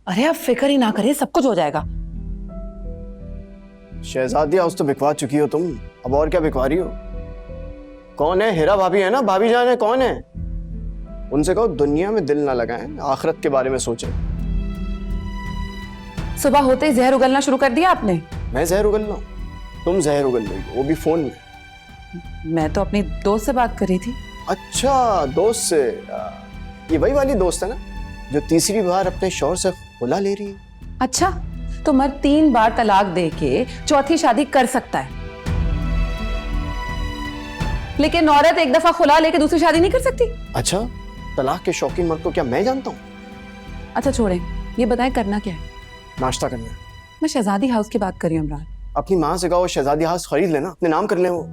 अरे आप फिक्र ही ना करें, सब कुछ हो जाएगा। शहजादी हाउस तो बिकवा चुकी हो तुम, अब और क्या बिकवा रही हो? कौन है? हीरा भाभी है ना, भाभी जान है, कौन है? उनसे कहो दुनिया में दिल ना लगाएं, आखिरत के बारे में सोचें। सुबह होते ही जहर उगलना शुरू कर दिया आपने। मैं जहर उगल रहा हूँ? तुम जहर उगल रही हो, वो भी फोन में। मैं तो अपनी दोस्त से बात कर रही थी। अच्छा, दोस्त से? ये वही वाली दोस्त है ना जो तीसरी बार अपने शौहर से खुला ले रही है? अच्छा, तो मर्द 3 बार तलाक दे के चौथी शादी कर सकता है, लेकिन औरत एक दफा खुला लेके दूसरी शादी नहीं कर सकती। अच्छा, तलाक के शौकीन मर्द को क्या मैं जानता हूँ? अच्छा छोड़ें, ये बताएं करना क्या है? नाश्ता करना है। मैं शहजादी हाउस की बात कर रही हूँ इमरान। अपनी माँ से कहो शहजादी हाउस खरीद लेना, अपने नाम कर ले वो।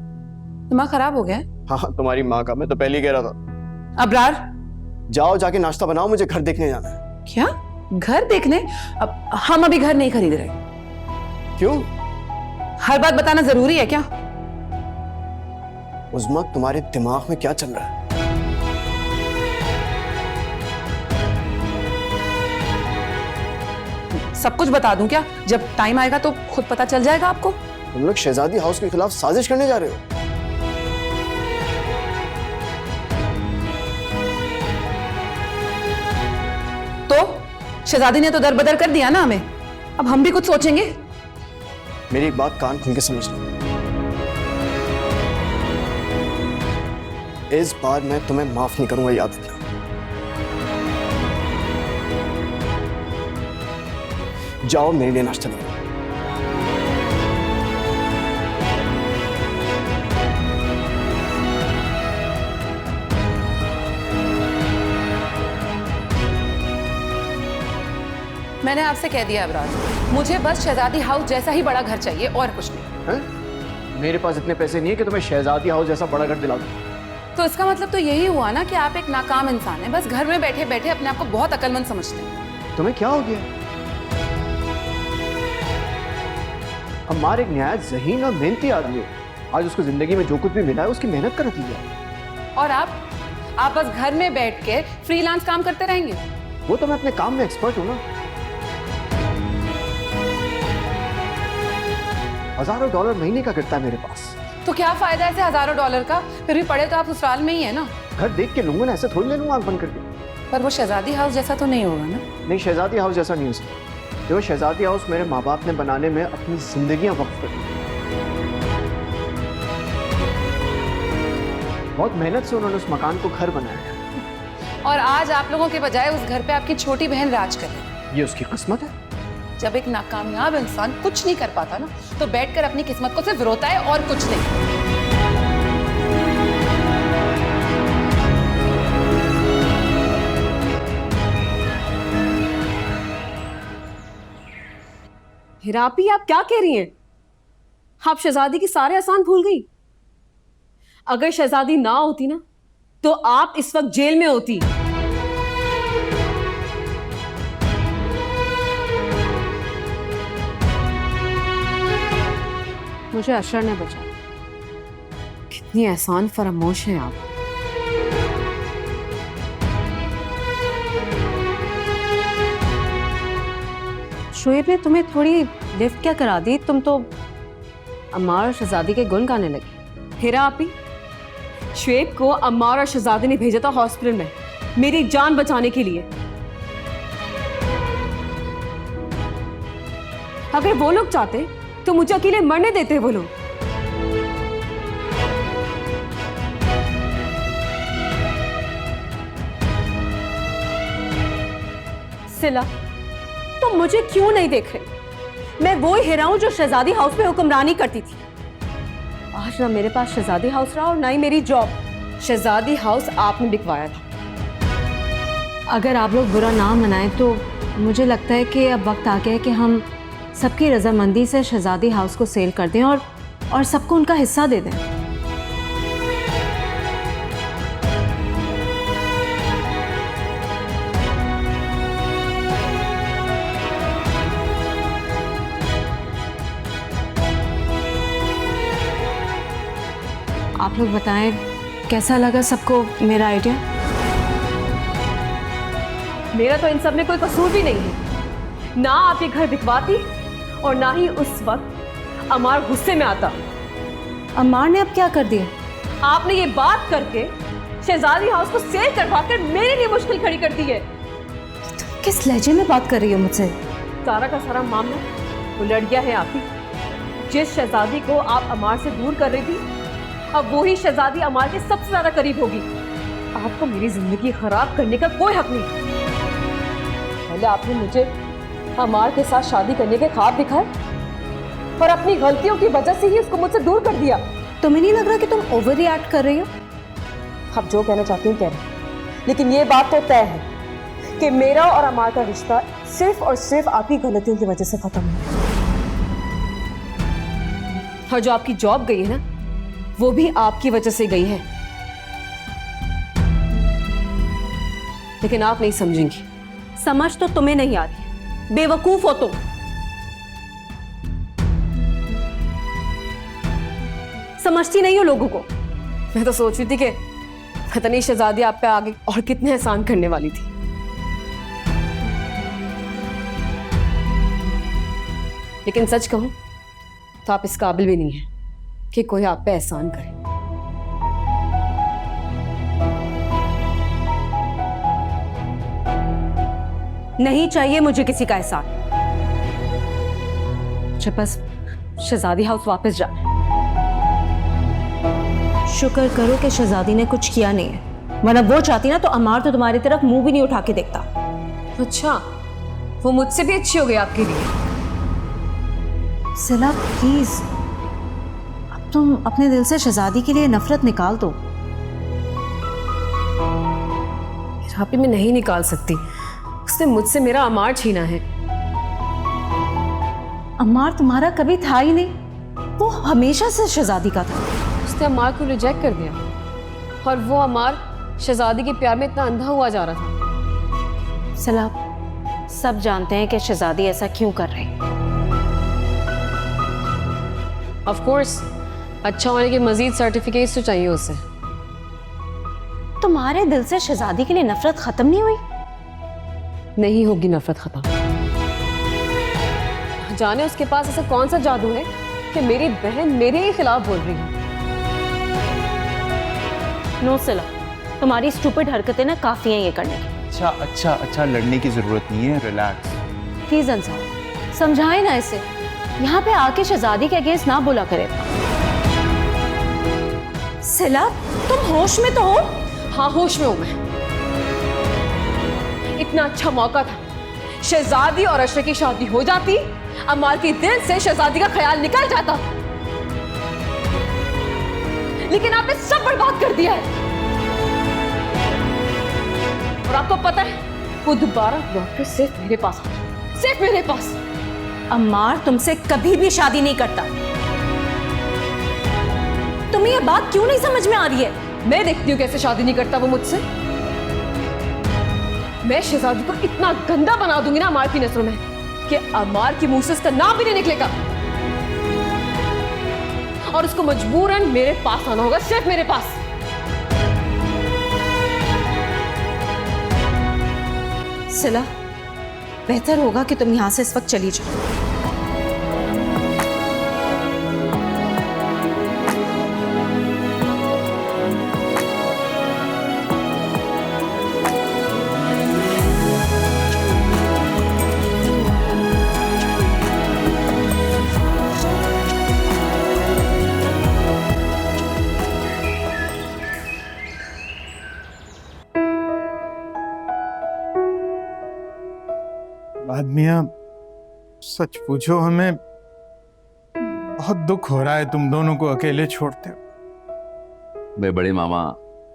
दिमाग खराब हो गया है? हाँ, तुम्हारी माँ का, मैं तो पहले ही कह रहा था। अबरार, जाओ जाके नाश्ता बनाओ, मुझे घर देखने जाना है। क्या घर देखने? अब हम अभी घर नहीं खरीद रहे। क्यों? हर बात बताना जरूरी है क्या? उज़्मा, तुम्हारे दिमाग में क्या चल रहा है? सब कुछ बता दूं क्या? जब टाइम आएगा तो खुद पता चल जाएगा आपको। तुम लोग शहजादी हाउस के खिलाफ साजिश करने जा रहे हो? तो शहजादी ने तो दरबदर कर दिया ना हमें, अब हम भी कुछ सोचेंगे। मेरी एक बात कान खोल के समझ लो, इस बार मैं तुम्हें माफ नहीं करूंगा, याद रखना। जाओ मेरे लिए नाश्ता लेकर। मैंने आपसे कह दिया अबरार, मुझे बस शहजादी हाउस जैसा ही बड़ा घर चाहिए और कुछ नहीं। हैं? मेरे पास इतने पैसे नहीं है कि तुम्हें शहजादी हाउस जैसा बड़ा घर दिला दूं। तो इसका मतलब तो यही हुआ ना कि आप एक नाकाम इंसान हैं, बस घर में बैठे बैठे अपने आप को बहुत अक्लमंद समझते हैं। तुम्हें क्या हो गया? अम्मार एक निहायत ज़हीन और मेहनती आदमी है, आज उसको जिंदगी में जो कुछ भी मिला है उसकी मेहनत का नतीजा है। और आप बस घर में बैठ के फ्रीलांस काम करते रहेंगे। वो तो मैं अपने काम में एक्सपर्ट हूं ना। हजारों डॉलर महीने का गिरता है मेरे पास। तो क्या फायदा ऐसे हजारों डॉलर का? फिर भी पड़े तो आप ससुराल में ही है ना। घर देख के लूंगा ना, ऐसे थोड़ी ले लूंगा आंख बंद करके। पर वो शहजादी हाउस जैसा तो नहीं होगा ना? नहीं, शहजादी हाउस जैसा नहीं हो सकता। जो शहजादी हाउस मेरे माँ बाप ने बनाने में अपनी जिंदगियां वक्फ कर दी, बहुत मेहनत से उन्होंने उस मकान को घर बनाया है। और आज आप लोगों के बजाय उस घर पे आपकी छोटी बहन राज करे। ये उसकी किस्मत है। जब एक नाकामयाब इंसान कुछ नहीं कर पाता ना, तो बैठकर अपनी किस्मत को सिर्फ रोता है और कुछ नहीं। हिरापी, आप क्या कह रही हैं? आप शहजादी की सारे एहसान भूल गई? अगर शहजादी ना होती ना, तो आप इस वक्त जेल में होती। मुझे अशर ने बचाया। कितनी एहसान फरामोश हैं आप। शोएब ने तुम्हें थोड़ी लिफ्ट क्या करा दी? तुम तो अम्मार और शहजादी के गुण गाने लगे। हेरा आपी, शोएब को अम्मार और शहजादी ने भेजा था हॉस्पिटल में मेरी जान बचाने के लिए। अगर वो लोग चाहते तो मुझे अकेले मरने देते वो लोग। सिला, तुम मुझे क्यों नहीं देख रहे? मैं वो ही हीरा हूं जो शहजादी हाउस में हुक्मरानी करती थी। आज ना मेरे पास शहजादी हाउस रहा और ना ही मेरी जॉब। शहजादी हाउस आपने बिकवाया था। अगर आप लोग बुरा ना मनाएं तो मुझे लगता है कि अब वक्त आ गया है कि हम सबकी रजामंदी से शहजादी हाउस को सेल कर दें और सबको उनका हिस्सा दे दें। आप लोग बताएं कैसा लगा सबको मेरा आइडिया? मेरा तो इन सब में कोई कसूर भी नहीं है। ना आप ये घर बिकवाती और ना ही उस वक्त अमार गुस्से में आता। अम्मार ने अब क्या कर दिया? आपने ये बात करके शहजादी हाउस को सेल करवाकर मेरे लिए मुश्किल खड़ी कर दी है। किस लहजे में बात कर रही हो मुझसे? सारा का सारा मामला वो लड़किया है आपकी। जिस शहजादी को आप अमार से दूर कर रही थी, अब वही शहजादी अमार के सबसे ज्यादा करीब होगी। आपको मेरी जिंदगी खराब करने का कोई हक नहीं। पहले आपने मुझे अमार के साथ शादी करने के ख्वाब दिखाए और अपनी गलतियों की वजह से ही उसको मुझसे दूर कर दिया। तुम्हें नहीं लग रहा कि तुम ओवर रिएक्ट कर रही हो? आप जो कहना चाहती हैं कह रहे, लेकिन ये बात तो तय है कि मेरा और अमार का रिश्ता सिर्फ और सिर्फ आपकी गलतियों की वजह से खत्म है। और जो आपकी जॉब गई है ना, वो भी आपकी वजह से गई है। लेकिन आप नहीं समझेंगी। समझ तो तुम्हें नहीं आ रही, बेवकूफ हो तुम। समझती नहीं हो लोगों को। मैं तो सोच रही थी कि पता नहीं शहजादी आप पे आगे और कितने एहसान करने वाली थी। लेकिन सच कहूं तो आप इस काबिल भी नहीं है कि कोई आप पे एहसान करे। नहीं चाहिए मुझे किसी का एहसान। मुझे बस शहजादी हाउस वापस जाना है। शुक्र करो कि शहजादी ने कुछ किया नहीं है, वरना वो चाहती ना तो अमार तो तुम्हारी तरफ मुंह भी नहीं उठा के देखता। अच्छा, वो मुझसे भी अच्छी हो गई आपके लिए। सिला प्लीज, अब तुम अपने दिल से शहजादी के लिए नफरत निकाल दो। यहाँ पे मैं नहीं निकाल सकती। उसने मुझसे मेरा अमार छीना है। अमार तुम्हारा कभी था ही नहीं, वो हमेशा से शहजादी का था। उसने अमार को रिजेक्ट कर दिया और वो अमार शहजादी के प्यार में इतना अंधा हुआ जा रहा था। सिला, सब जानते हैं कि शहजादी ऐसा क्यों कर रही है। ऑफ कोर्स, अच्छा होने के मजीद सर्टिफिकेट्स तो चाहिए उसे। तुम्हारे दिल से शहजादी के लिए नफरत खत्म नहीं हुई? नहीं होगी नफरत खत्म। जाने उसके पास ऐसा कौन सा जादू है कि मेरी बहन मेरे ही खिलाफ बोल रही है। नो सिला, तुम्हारी स्टूपिड हरकतें ना काफी हैं ये करने की। अच्छा, लड़ने की जरूरत नहीं है, रिलैक्स। प्लीज अंसार, समझाए ना इसे। यहाँ पे आके शहजादी के अगेंस्ट ना बोला करे। सिला, तुम होश में तो हो? हाँ, होश में हूं मैं। इतना अच्छा मौका था, शहजादी और अशरफ की शादी हो जाती, अमार के दिल से शहजादी का ख्याल निकल जाता। लेकिन आपने सब बर्बाद कर दिया है। और आपको पता है, वो दोबारा लौट कर सिर्फ मेरे पास आता, सिर्फ मेरे पास। अम्मार तुमसे कभी भी शादी नहीं करता। तुम्हें ये बात क्यों नहीं समझ में आ रही है? मैं देखती हूँ कैसे शादी नहीं करता वो मुझसे। मैं शहजादी को इतना गंदा बना दूंगी ना अमार की नजरों में कि अमार की मुंह से उसका नाम भी नहीं निकलेगा। और उसको मजबूरन मेरे पास आना होगा, सिर्फ मेरे पास। सिला, बेहतर होगा कि तुम यहां से इस वक्त चली जाओ। आदमिया, सच पूछो, हमें बहुत दुख हो रहा है तुम दोनों को अकेले छोड़ते हो। भाई बड़े मामा,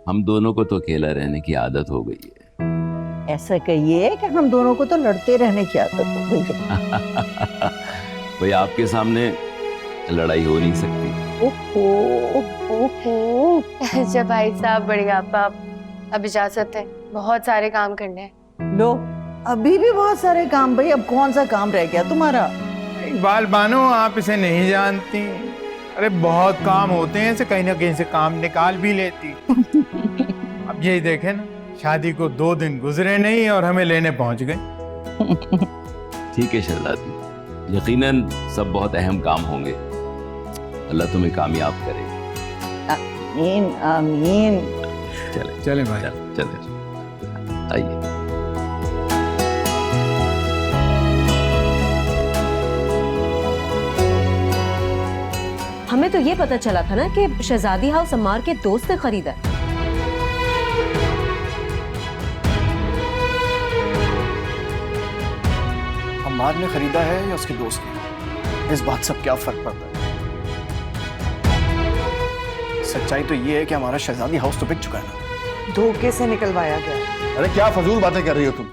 हम दोनों को तो अकेला रहने की आदत हो गई है। ऐसा कहिए कि हम दोनों को तो लड़ते रहने की आदत हो गई है। भाई आपके सामने लड़ाई हो नहीं सकती। ओहो। जब भाई साहब बड़े आप अब इजाजत है, बहुत सारे काम करने हैं। लो, अभी भी बहुत सारे काम। भाई अब कौन सा काम रह गया तुम्हारा? इकबाल बानो, आप इसे नहीं जानती। अरे बहुत काम होते हैं, इसे कहीं ना कहीं से काम निकाल भी लेती। अब यही देखे ना, शादी को 2 दिन गुजरे नहीं और हमें लेने पहुंच गए। ठीक है शहजादी, यकीनन सब बहुत अहम काम होंगे। अल्लाह तुम्हें कामयाब करे। आमीन आमीन। चले चले भाई। चले आइए। हमें तो ये पता चला था ना कि शहजादी हाउस अम्मार के दोस्त ने खरीदा है। अम्मार ने खरीदा है या उसके दोस्त ने, इस बात से क्या फर्क पड़ता है। सच्चाई तो ये है कि हमारा शहजादी हाउस तो बिक चुका है ना। धोखे से निकलवाया गया। अरे क्या फजूल बातें कर रही हो तुम?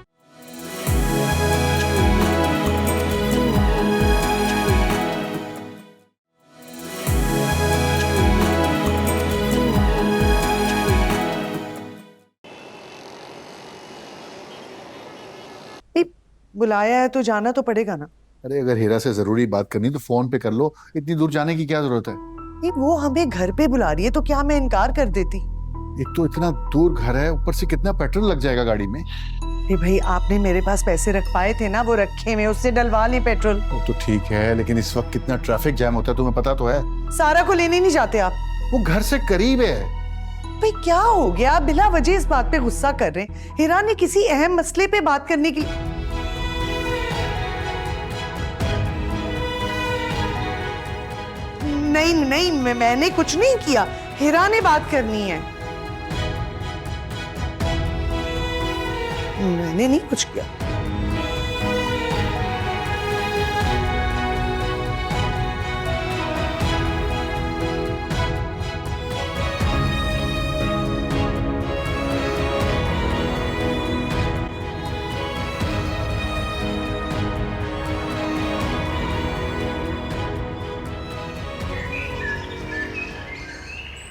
बुलाया है तो जाना तो पड़ेगा ना। अरे अगर हीरा से जरूरी बात करनी तो फोन पे कर लो, इतनी दूर जाने की क्या जरूरत है? नहीं, वो हमें घर पे बुला रही है तो क्या मैं इनकार कर देती? एक तो इतना दूर घर है, ऊपर से कितना पेट्रोल लग जाएगा गाड़ी में। अरे भाई, आपने मेरे पास पैसे रख पाए थे ना, वो रखे में, उससे डलवा ली पेट्रोल। वो तो ठीक है, लेकिन इस वक्त कितना ट्रैफिक जैम होता है तुम्हें पता तो है। सारा को लेने नहीं जाते आप? वो घर से करीब है। भाई क्या हो गया, आप बिला वजह इस बात पे गुस्सा कर रहे हैं? हीरा ने किसी अहम मसले पे बात करने की नहीं नहीं, मैंने कुछ नहीं किया, हीरा ने बात करनी है। मैंने नहीं कुछ किया।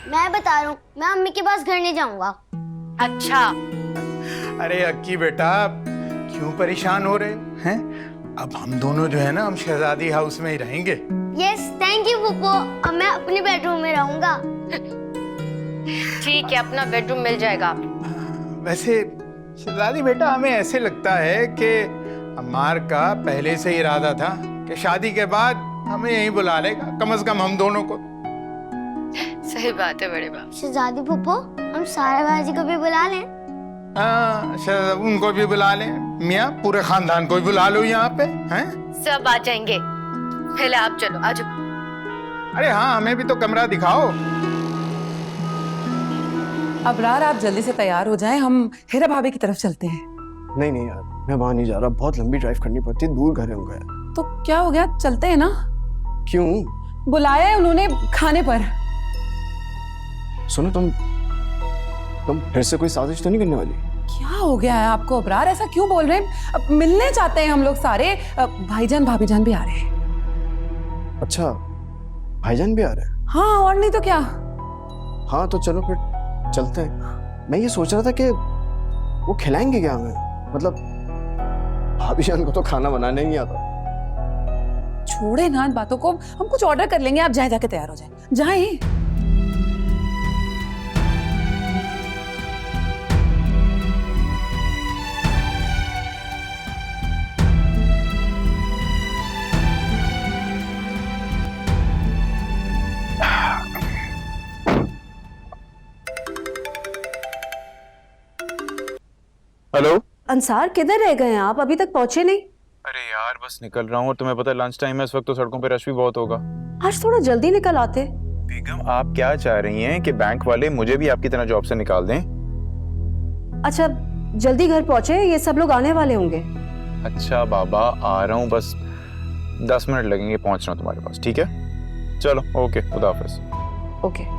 मैं बता रहा हूँ, मैं अम्मी के पास घर नहीं जाऊंगा। अच्छा, अरे अक्की बेटा, क्यों परेशान हो रहे हैं? अब हम दोनों जो है ना, हम शहजादी हाउस में ही रहेंगे। Yes, thank you पुप्पो। अब मैं अपने बेडरूम में रहूंगा। ठीक है, अपना बेडरूम मिल जाएगा। वैसे शहजादी बेटा, हमें ऐसे लगता है कि अम्मार का पहले से ही इरादा था कि शादी के बाद हमें यहीं बुला लेगा, कम से कम हम दोनों को। सही बात है बड़े बाप। शहजादी पुप्पो, हम सारा बाजी को भी बुला लें? हाँ, उनको भी बुला लें, मियाँ पूरे खानदान को भी बुला लो यहाँ पे, हैं? सब आ जाएंगे। पहले आप चलो, आ जाओ। अरे हाँ, हमें भी तो कमरा दिखाओ। अबरार, आप जल्दी से तैयार हो जाएं, हम हीरा भाभी की तरफ चलते हैं। नहीं नहीं यार, मैं वहां नहीं जा रहा, बहुत लंबी ड्राइव करनी पड़ती है, दूर घर है उनका यार। तो क्या हो गया, चलते हैं ना। क्यों? बुलाया है उन्होंने खाने पर। सुनो, तुम फिर से कोई साजिश तो नहीं करने वाली? क्या हो गया है आपको अबरार, ऐसा क्यों बोल रहे हैं? अब मिलने चाहते हैं हम लोग सारे, भाईजान भाभीजान भी आ रहे हैं। अच्छा, भाईजान भी आ रहे हैं? हाँ, और नहीं तो क्या। हाँ तो चलो फिर चलते हैं। मैं ये सोच रहा था कि वो खिलाएंगे क्या हमें, मतलब भाभीजान को तो खाना बनाने नहीं आता। छोड़े ना इन बातों को, हम कुछ ऑर्डर कर लेंगे, आप जाके तैयार हो जाए, जाए। हेलो अंसार, किधर रह गए हैं आप? अभी तक पहुंचे नहीं। अरे यार, बस निकल रहा हूँ, और तुम्हें पता है लंच टाइम है इस वक्त, तो सड़कों पे रश भी बहुत होगा। आज थोड़ा जल्दी निकल आते। बेगम, आप क्या चाह रही हैं कि बैंक वाले मुझे भी आपकी तरह जॉब से निकाल दें? अच्छा, जल्दी घर पहुंचे, ये सब लोग आने वाले होंगे। अच्छा बाबा, आ रहा हूँ, बस 10 मिनट लगेंगे पहुंचना तुम्हारे पास, ठीक है? चलो, ओके, खुदा हाफिज। ओके।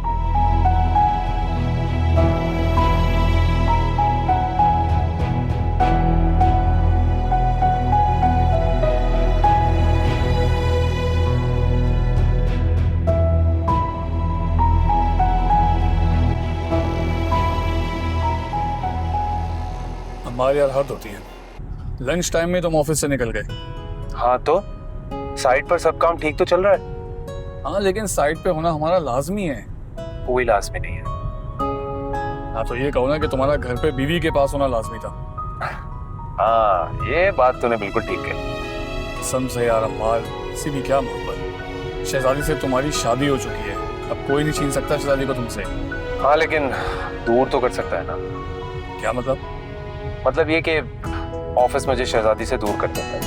हमारी यार हद होती है, लंच टाइम में तुम ऑफिस से निकल गए। हाँ तो साइट पर सब काम ठीक तो चल रहा है? हाँ, लेकिन साइट पे होना हमारा लाजमी है। कोई लाजमी नहीं है। हाँ तो ये कहो ना कि तुम्हारा घर पे बीवी के पास होना लाजमी था। हाँ, ये बात तूने बिल्कुल ठीक है। कसम से यार अम्मार, इसी भी क्या मोहब्बत। शहजादी से तुम्हारी शादी हो चुकी है, अब कोई नहीं छीन सकता शहजादी को तुमसे। हाँ लेकिन दूर तो कर सकता है ना। क्या मतलब? मतलब ये कि ऑफिस मुझे शहजादी से दूर कर देता है।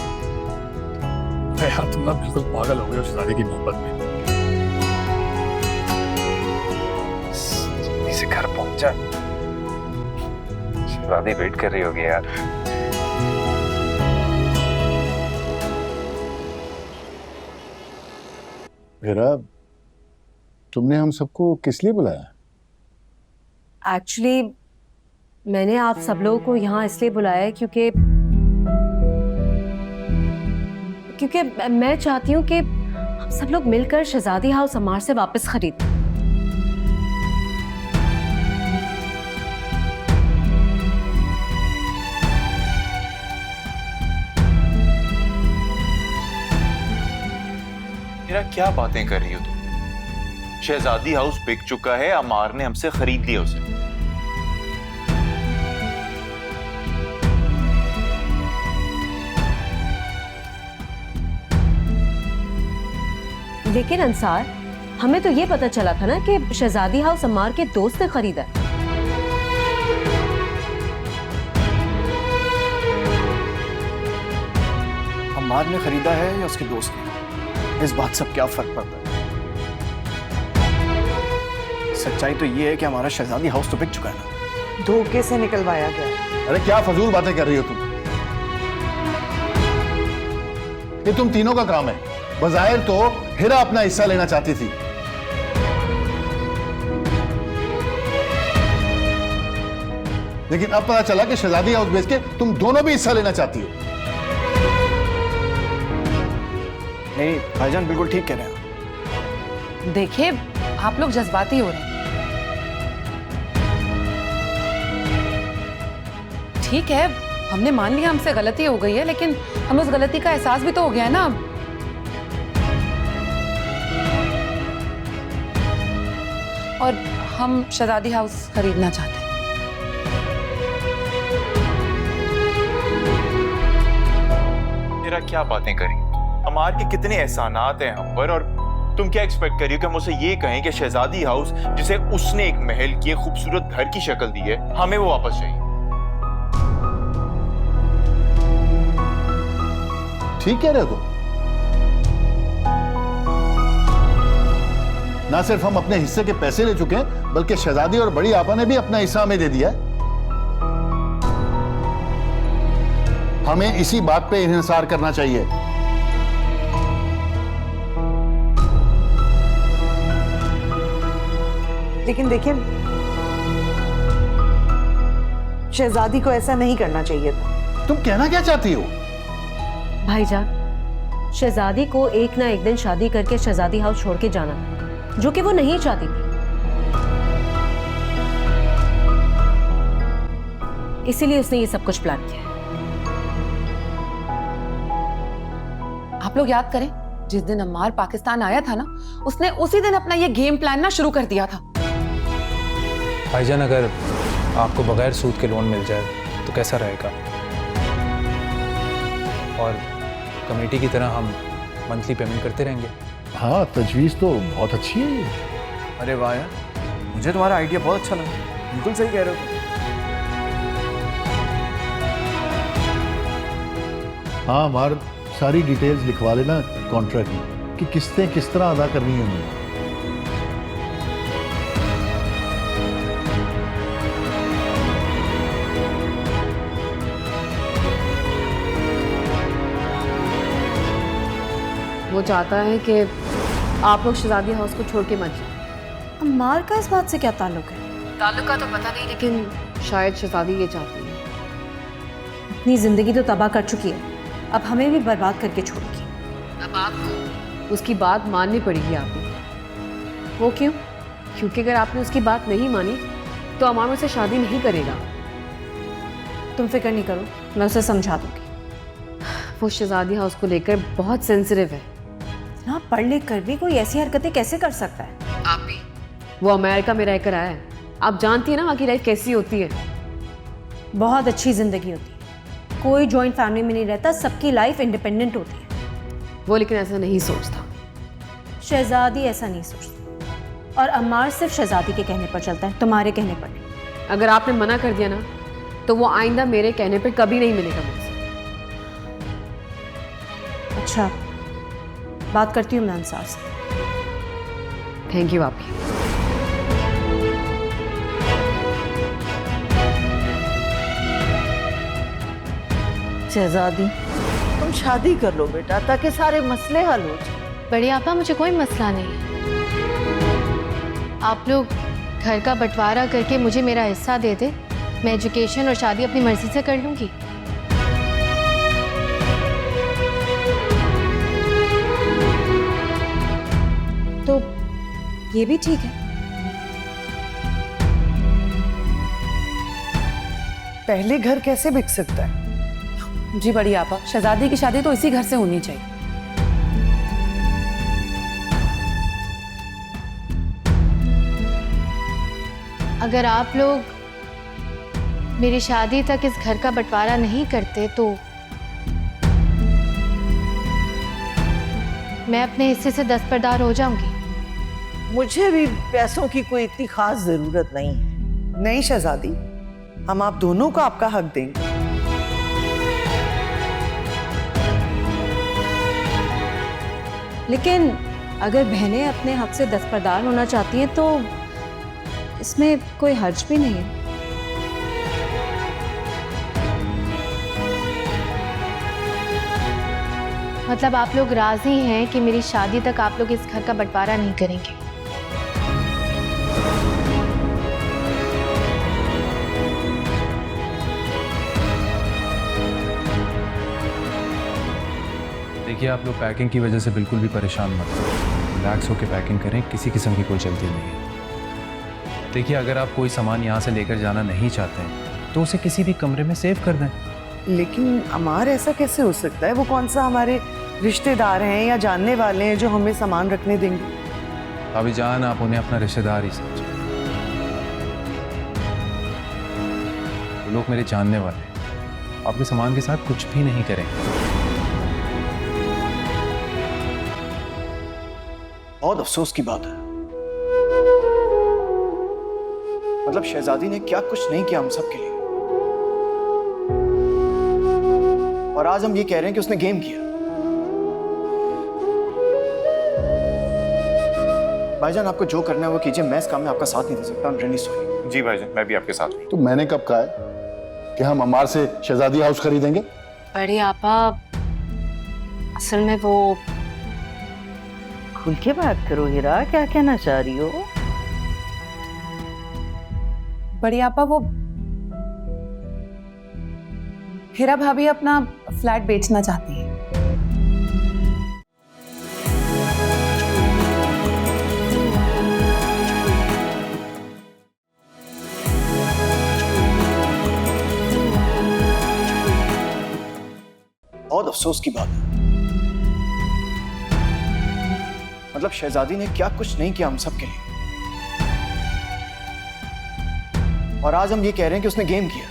यार तुम ना बिल्कुल पागल हो गए हो शहजादी की मोहब्बत में। जल्दी से घर पहुंच जा, शहजादी वेट कर रही होगी यार। हिरा, तुमने हम सबको किस लिए बुलाया? एक्चुअली मैंने आप सब लोगों को यहाँ इसलिए बुलाया है क्योंकि मैं चाहती हूँ कि हम सब लोग मिलकर शहजादी हाउस अमार से वापस खरीदें। मेरा क्या बातें कर रही हो तुम? शहजादी हाउस बिक चुका है, अमार ने हमसे खरीद लिया उसे। लेकिन अंसार, हमें तो ये पता चला था ना कि शहजादी हाउस अमार के दोस्त ने खरीदा है। अम्मार ने खरीदा है या उसके दोस्त ने, इस बात से क्या फर्क पड़ता है? सच्चाई तो ये है कि हमारा शहजादी हाउस तो बिक चुका है ना। धोखे से निकलवाया गया। अरे क्या फजूल बातें कर रही हो तुम? ये तुम तीनों का काम है। बज़ाहिर तो हिरा अपना हिस्सा लेना चाहती थी, लेकिन अब पता चला कि शहजादी हाउस बेच के तुम दोनों भी हिस्सा लेना चाहती हो। नहीं भाईजान बिल्कुल ठीक कह रहे हैं। देखिए, आप लोग जज्बाती हो रहे हैं। ठीक है, हमने मान लिया हमसे गलती हो गई है, लेकिन हमें उस गलती का एहसास भी तो हो गया है ना अब। और हम शहजादी हाउस खरीदना चाहते हैं। मेरा क्या बातें करी? अमार के कितने एहसानात हैं हम पर, और तुम क्या एक्सपेक्ट कर रही हो कि हम उसे ये कहें कि शहजादी हाउस जिसे उसने एक महल की खूबसूरत घर की शक्ल दी है, हमें वो वापस चाहिए? ठीक कह रहे हो तुम। ना सिर्फ हम अपने हिस्से के पैसे ले चुके हैं, बल्कि शहजादी और बड़ी आपा ने भी अपना हिस्सा हमें दे दिया है। हमें इसी बात पे इन्हिसार करना चाहिए। लेकिन देखिए, शहजादी को ऐसा नहीं करना चाहिए था। तुम कहना क्या चाहती हो? भाईजान, शहजादी को एक ना एक दिन शादी करके शहजादी हाउस छोड़ के जाना, जो कि वो नहीं चाहती थी। इसीलिए उसने ये सब कुछ प्लान किया है। आप लोग याद करें, जिस दिन अम्मार पाकिस्तान आया था ना, उसने उसी दिन अपना ये गेम प्लान ना शुरू कर दिया था। भाईजान, अगर आपको बगैर सूद के लोन मिल जाए तो कैसा रहेगा? और कमेटी की तरह हम मंथली पेमेंट करते रहेंगे। हाँ, तजवीज़ तो बहुत अच्छी है ये। अरे वाह यार, मुझे तुम्हारा आइडिया बहुत अच्छा लगा। बिल्कुल सही कह रहे हो। हाँ, हमारे सारी डिटेल्स लिखवा लेना कॉन्ट्रैक्ट में कि किस्तें किस तरह अदा करनी है हमें। वो चाहता है कि आप लोग शहजादी हाउस को छोड़ के मत जाओ। अम्मार का इस बात से क्या ताल्लुक है? ताल्लुक का तो पता नहीं, लेकिन शायद शहजादी ये चाहती है। अपनी जिंदगी तो तबाह कर चुकी है, अब हमें भी बर्बाद करके छोड़ेगी। अब आपको उसकी बात माननी पड़ेगी आपको। वो क्यों? क्योंकि अगर आपने उसकी बात नहीं मानी तो अमार मुझसे शादी नहीं करेगा। तुम फिक्र नहीं करो, मैं उसे समझा दूंगी। वो शहजादी हाउस को लेकर बहुत सेंसिटिव है। ना पढ़ लिख कर भी कोई ऐसी हरकतें कैसे कर सकता है? आप भी। वो अमेरिका में रहकर आया है, आप जानती है ना वहाँ की लाइफ कैसी होती है। बहुत अच्छी जिंदगी होती है, कोई जॉइंट फैमिली में नहीं रहता, सबकी लाइफ इंडिपेंडेंट होती है। वो लेकिन ऐसा नहीं सोचता। शहजादी ऐसा नहीं सोचती और अम्मार सिर्फ शहजादी के कहने पर चलता है, तुम्हारे कहने पर नहीं। अगर आपने मना कर दिया ना तो वो आइंदा मेरे कहने पे कभी नहीं मिलेगा मुझसे। अच्छा, बात करती हूँ मैं अंसार से। थैंक यू आपकी। शहजादी, तुम शादी कर लो बेटा, ताकि सारे मसले हल हो जाए। बड़ी आपा मुझे कोई मसला नहीं है। आप लोग घर का बंटवारा करके मुझे मेरा हिस्सा दे दे, मैं एजुकेशन और शादी अपनी मर्जी से कर लूँगी। तो ये भी ठीक है। पहले घर कैसे बिक सकता है? जी बड़ी आपा, शहजादी की शादी तो इसी घर से होनी चाहिए। अगर आप लोग मेरी शादी तक इस घर का बंटवारा नहीं करते तो मैं अपने हिस्से से दस्तबरदार हो जाऊंगी। मुझे भी पैसों की कोई इतनी खास जरूरत नहीं है। नहीं शहजादी, हम आप दोनों को आपका हक देंगे। लेकिन अगर बहनें अपने हक से दस्तबरदार होना चाहती हैं तो इसमें कोई हर्ज भी नहीं है। मतलब आप लोग राजी हैं कि मेरी शादी तक आप लोग इस घर का बंटवारा नहीं करेंगे? देखिए, आप लोग पैकिंग की वजह से बिल्कुल भी परेशान मत हो। रिलैक्स होकर पैकिंग करें, किसी किस्म की कोई जल्दी नहीं है। देखिए, अगर आप कोई सामान यहाँ से लेकर जाना नहीं चाहते हैं तो उसे किसी भी कमरे में सेव कर दें। लेकिन अमार, ऐसा कैसे हो सकता है? वो कौन सा हमारे रिश्तेदार हैं या जानने वाले हैं जो हमें सामान रखने देंगे? भाभी जान, आप उन्हें अपना रिश्तेदार ही समझें। वो लोग मेरे जानने वाले हैं, आपके सामान के साथ कुछ भी नहीं करेंगे। बहुत अफसोस की बात है। मतलब शहजादी ने क्या कुछ नहीं किया हम सब के लिए, और आज हम ये कह रहे हैं कि उसने गेम किया। भाईजान, आपको जो करना है वो कीजिए, मैं इस काम में आपका साथ नहीं दे सकता। I'm really sorry। जी भाईजान, मैं भी आपके साथ हूँ। तो मैंने कब कहा है कि हम अम्मार से शहजादी हाउस खरीदेंगे? बड़ी आपा, असल में वो खुल के बात करो हीरा, क्या कहना चाह रही हो? बड़ी आपा, वो हीरा भाभी अपना फ्लैट बेचना चाहती हैं। बहुत अफसोस की बात है। मतलब शहजादी ने क्या कुछ नहीं किया हम सब के लिए, और आज हम ये कह रहे हैं कि उसने गेम किया।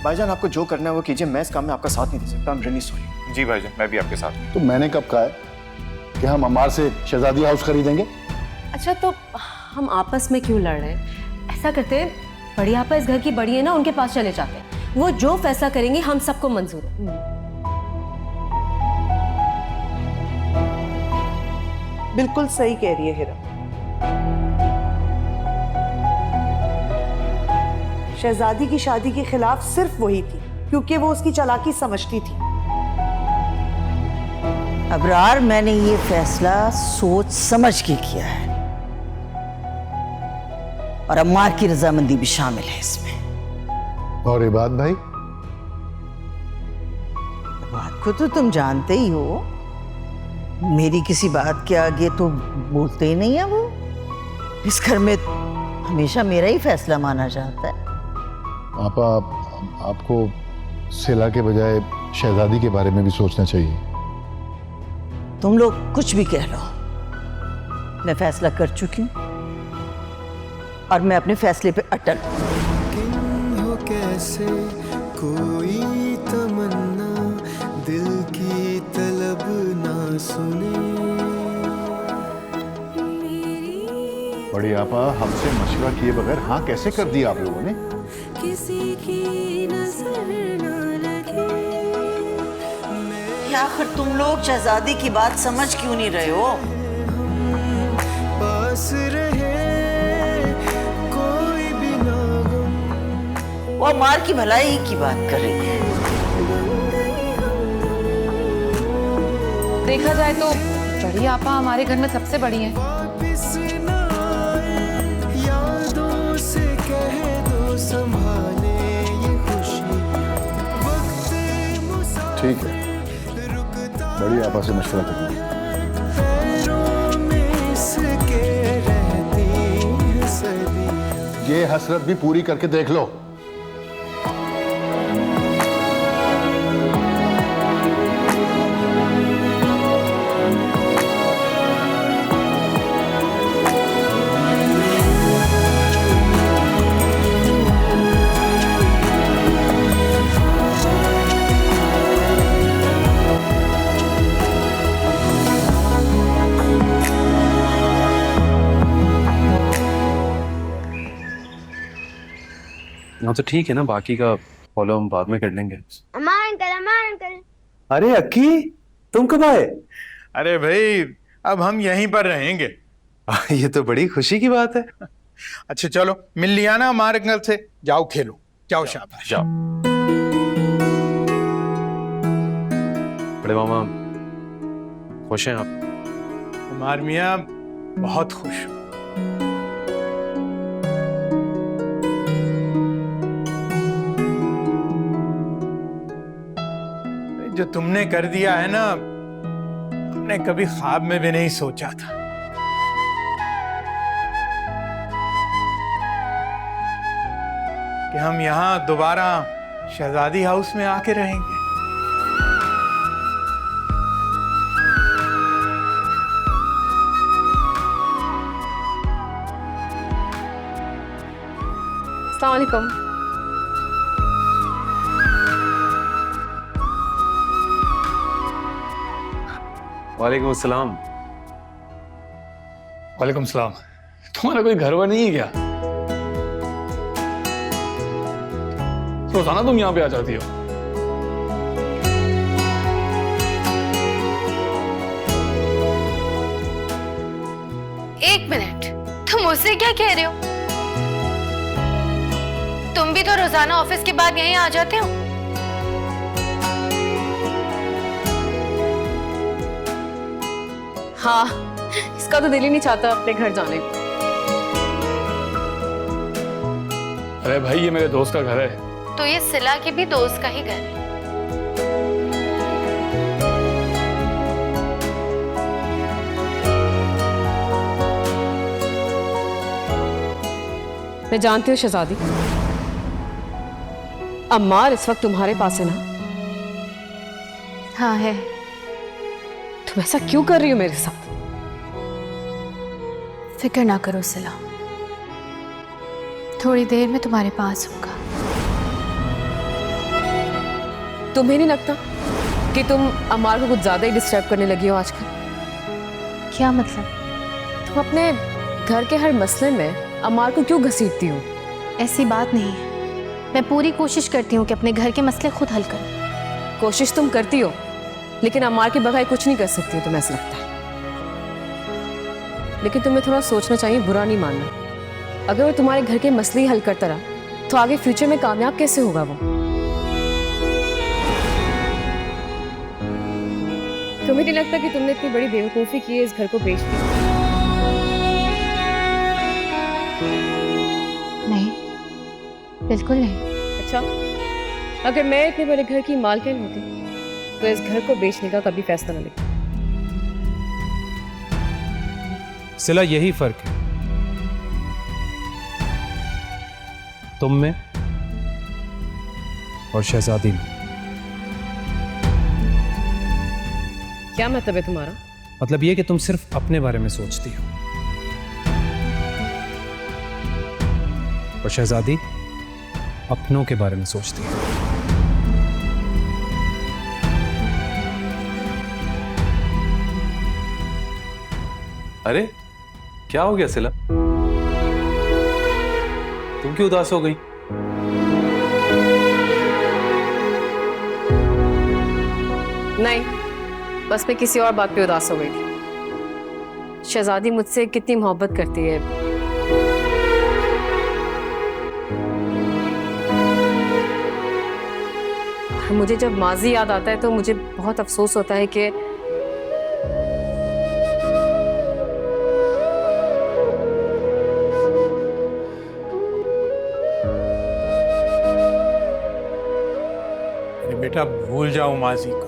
भाईजान, आपको जो करना है वो कीजिए, मैं इस काम में आपका साथ नहीं दे सकता। I'm really sorry। जी भाईजान, मैं भी आपके साथ हूँ। तो मैंने कब कहा है कि हम अम्मार से शहजादी हाउस खरीदेंगे? अच्छा, तो हम आपस में क्यों लड़ रहे हैं? ऐसा करते हैं, बड़ी आपा इस घर की बड़ी है ना, उनके पास चले जाते हैं। वो जो फैसला करेंगे हम सबको मंजूर है। बिल्कुल सही कह रही है हीरा। शहजादी की शादी के खिलाफ सिर्फ वही थी क्योंकि वो उसकी चालाकी समझती थी। अबरार, मैंने ये फैसला सोच समझ के किया है और अम्मार की रजामंदी भी शामिल है इसमें। और इबाद भाई? बात को तो तुम जानते ही हो, मेरी किसी बात के आगे तो बोलते ही नहीं है वो। इस घर में हमेशा मेरा ही फैसला माना जाता है। आपा, आपको सिला के बजाय शहजादी के बारे में भी सोचना चाहिए। तुम लोग कुछ भी कह लो, मैं फैसला कर चुकी हूँ और मैं अपने फैसले पे अटल हूँ। कैसे कोई तो बड़ी आपा, हमसे मशवरा किए बगैर हाँ कैसे कर दिया आप लोगों ने? किसी की नजर न लगे। आखिर तुम लोग शहजादी की बात समझ क्यों नहीं रहे हो? पास रहे कोई भी ना गम। वो मार की भलाई की बात कर रही है। देखा जाए तो बड़ी आपा हमारे घर में सबसे बड़ी हैं। वापिस ना आए, यादों से कह दो संभाले ये खुशी। वक्त ठीक है, बड़ी आपा से मशवरा करूंगी। पैरों में इसके रहती है सदी। ये हसरत भी पूरी करके देख लो। हाँ तो ठीक है ना, बाकी का फॉलो हम बाद में कर लेंगे। अम्मा अंकल। अरे अक्की, तुम कब आए? अरे भाई, अब हम यहीं पर रहेंगे। ये तो बड़ी खुशी की बात है। अच्छा चलो, मिल लिया ना हमारे अंकल से, जाओ खेलो, जाओ शाबाश। जाओ। बड़े मामा खुश हैं आप? कुमार मियाँ बहुत खुश हूँ। जो तुमने कर दिया है ना, हमने कभी ख्वाब में भी नहीं सोचा था। कि हम यहाँ दोबारा शहजादी हाउस में आके रहेंगे। अस्सलाम वालेकुम। वालेकुम अस्सलाम। वालेकुम सलाम। तुम्हारा कोई घर वर नहीं है क्या? रोजाना तुम यहाँ पे आ जाती हो। एक मिनट, तुम मुझसे क्या कह रहे हो? तुम भी तो रोजाना ऑफिस के बाद यहीं आ जाते हो। हाँ, इसका तो दिल ही नहीं चाहता अपने घर जाने को। अरे भाई, ये मेरे दोस्त का घर है। तो ये सिला के भी दोस्त का ही घर है। मैं जानती हूँ शहजादी, अम्मार इस वक्त तुम्हारे पास है ना? हाँ है। तुम ऐसा क्यों कर रही हो मेरे साथ? फिक्र ना करो सिला, थोड़ी देर में तुम्हारे पास होगा। तुम्हें नहीं लगता कि तुम अम्मार को कुछ ज्यादा ही डिस्टर्ब करने लगी हो आजकल? क्या मतलब? तुम अपने घर के हर मसले में अम्मार को क्यों घसीटती हो? ऐसी बात नहीं है, मैं पूरी कोशिश करती हूँ कि अपने घर के मसले खुद हल करूँ। कोशिश तुम करती हो, लेकिन अम्मार के बगैर कुछ नहीं कर सकती हो, तुम्हें ऐसा लगता है। लेकिन तुम्हें थोड़ा सोचना चाहिए, बुरा नहीं मानना। अगर वो तुम्हारे घर के मसले ही हल करता रहा तो आगे फ्यूचर में कामयाब कैसे होगा वो? तुम्हें नहीं लगता कि तुमने इतनी बड़ी बेवकूफ़ी की है इस घर को बेच दिया? नहीं, बिल्कुल नहीं। अच्छा, अगर मैं इतने बड़े घर की मालकिन होती तो इस घर को बेचने का कभी फैसला न लेती। सिला, यही फर्क है तुम में और शहजादी में। क्या मतलब है तुम्हारा? मतलब ये कि तुम सिर्फ अपने बारे में सोचती हो और शहजादी अपनों के बारे में सोचती है। अरे क्या हो गया सिला? तुम क्यों उदास हो गई? नहीं, बस मैं किसी और बात पे उदास हो गई थी। शहजादी मुझसे कितनी मोहब्बत करती है। मुझे जब माजी याद आता है तो मुझे बहुत अफसोस होता है कि बेटा भूल जाओ माजी को।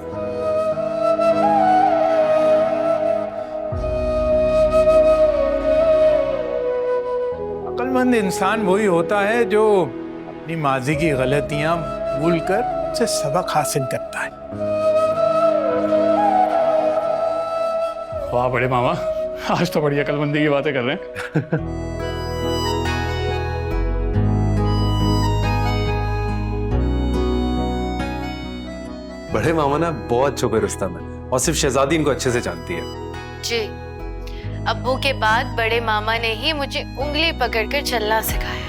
अक्लमंद इंसान वही होता है जो अपनी माजी की गलतियां भूलकर उससे सबक हासिल करता है। वाह बड़े मामा, आज तो बड़ी अकलमंदी की बातें कर रहे हैं। बड़े मामा ना बहुत छुपे रुस्तम है और सिर्फ शहजादी इनको अच्छे से जानती है। जी, अब्बू के बाद बड़े मामा ने ही मुझे उंगली पकड़कर चलना सिखाया।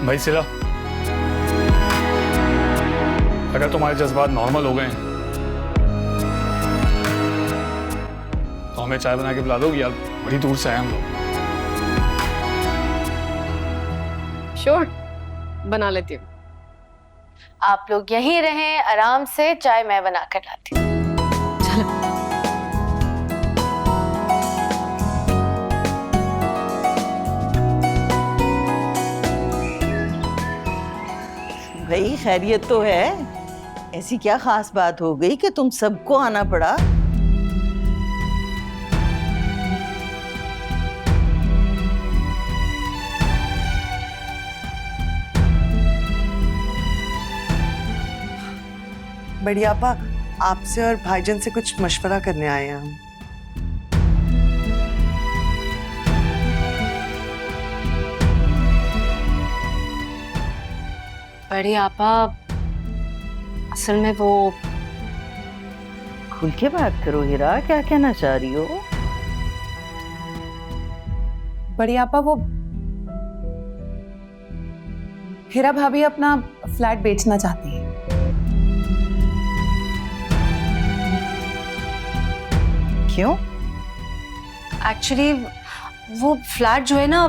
भाई सिला, अगर तुम्हारे जज्बात नॉर्मल हो गए हैं तो हमें चाय बना के पिला दोगी यार? बड़ी दूर से आए हम लोग। श्योर, बना लेती हूँ। आप लोग यहीं रहें आराम से, चाय मैं बना कर लाती हूँ। भाई खैरियत तो है? ऐसी क्या खास बात हो गई कि तुम सबको आना पड़ा? बड़ी आपा, आपसे और भाईजान से कुछ मशवरा करने आए हैं हम। बड़ी आपा, असल में वो खुल के बात करो हीरा, क्या कहना चाह रही हो? बड़ी आपा, वो हीरा भाभी अपना फ्लैट बेचना चाहती है। क्यों? एक्चुअली वो फ्लैट जो है ना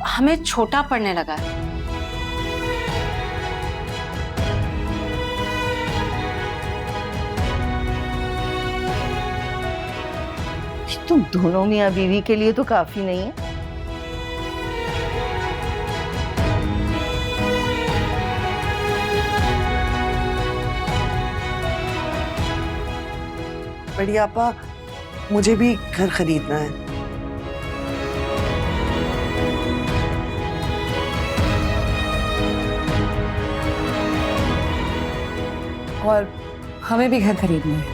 हमें छोटा पड़ने लगा है। तुम दोनों मियां बीवी के लिए तो काफी नहीं है? बड़ी आपा, मुझे भी घर खरीदना है। और हमें भी घर खरीदना है।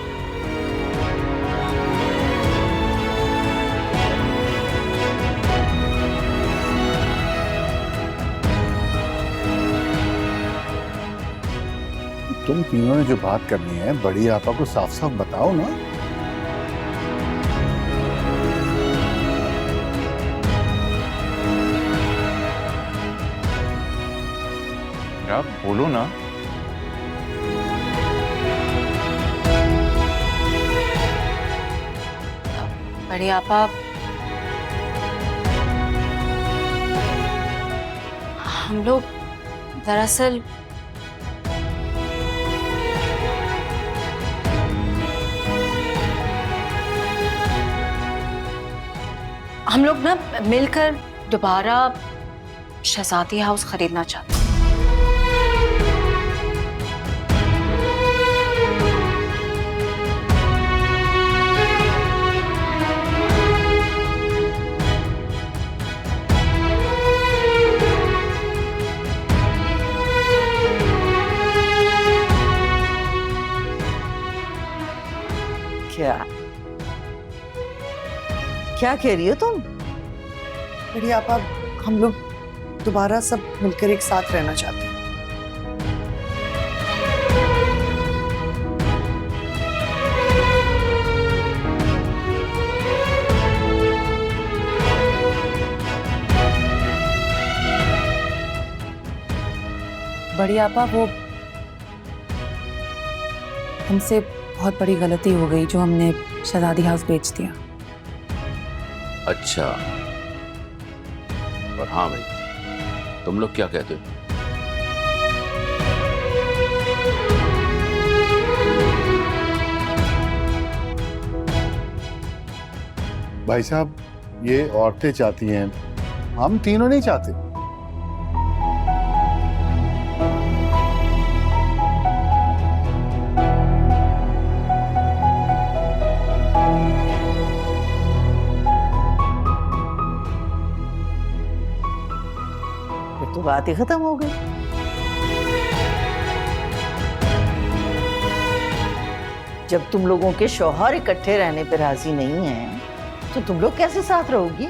तुम तीनों ने जो बात करनी है बड़ी आपा को साफ साफ बताओ ना। आप बोलो ना। बड़ी आपा, हम लोग दरअसल हम लोग ना मिलकर दोबारा शहजादी हाउस खरीदना चाहते हैं। क्या क्या कह रही हो तुम? बड़ी आपा, हम लोग दोबारा सब मिलकर एक साथ रहना चाहते हैं। बड़ी आपा, वो हमसे बहुत बड़ी गलती हो गई जो हमने शहजादी हाउस बेच दिया। अच्छा, और हाँ भाई, तुम लोग क्या कहते हो? भाई साहब, ये औरतें चाहती हैं, हम तीनों नहीं चाहते। फिर तो बात ही खत्म हो गई। जब तुम लोगों के शौहर इकट्ठे रहने पर राजी नहीं हैं, तो तुम लोग कैसे साथ रहोगी?